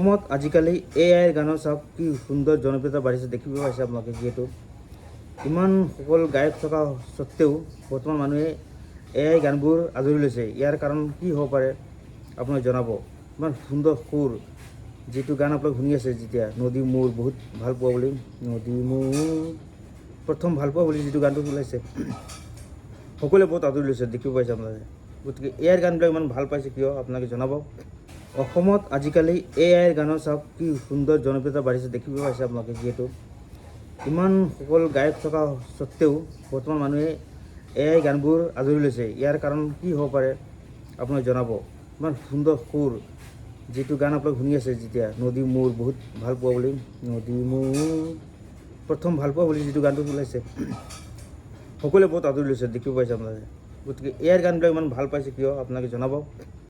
অসমত আজিকালি এআইৰ গানৰ চাওক কি সুন্দৰ জনপ্ৰিয়তা বাঢ়িছে দেখিব পাইছে আপোনালোকে। যিহেতু ইমান সকল গায়ক থকা স্বত্তেও বৰ্তমান মানুহে এআই গানবোৰ আদৰি লৈছে। ইয়াৰ কাৰণ কি হ'ব পাৰে আপোনাক জনাব। ইমান সুন্দৰ সুৰ, যিটো গান আপোনালোক শুনি আছে যেতিয়া নদী মোৰ বহুত ভাল পোৱা বুলি, নদী মোৰ প্ৰথম ভাল পোৱা বুলি যিটো গানটো ওলাইছে, সকলোৱে বহুত আদৰি লৈছে দেখিব পাইছে আপোনালোকে। গতিকে এআইৰ গানবিলাক ইমান ভাল পাইছে কিয় আপোনালোকে জনাব। অসমত আজিকালি এআইৰ গানৰ চাওক কি সুন্দৰ জনপ্ৰিয়তা বাঢ়িছে দেখিব পাইছে আপোনালোকে। যিহেতু ইমান সকল গায়ক থকা স্বত্তেও বৰ্তমান মানুহে এআই গানবোৰ আদৰি লৈছে। ইয়াৰ কাৰণ কি হ'ব পাৰে আপোনাক জনাব। ইমান সুন্দৰ সুৰ, যিটো গান আপোনালোক শুনি আছে যেতিয়া নদী মোৰ বহুত ভাল পোৱা বুলি, নদী মোৰ প্ৰথম ভাল পোৱা বুলি যিটো গানটো ওলাইছে, সকলোৱে বহুত আদৰি লৈছে দেখিব পাইছে আপোনালোকে। গতিকে এআইৰ গানবিলাক ইমান ভাল পাইছে কিয় আপোনালোকে জনাব।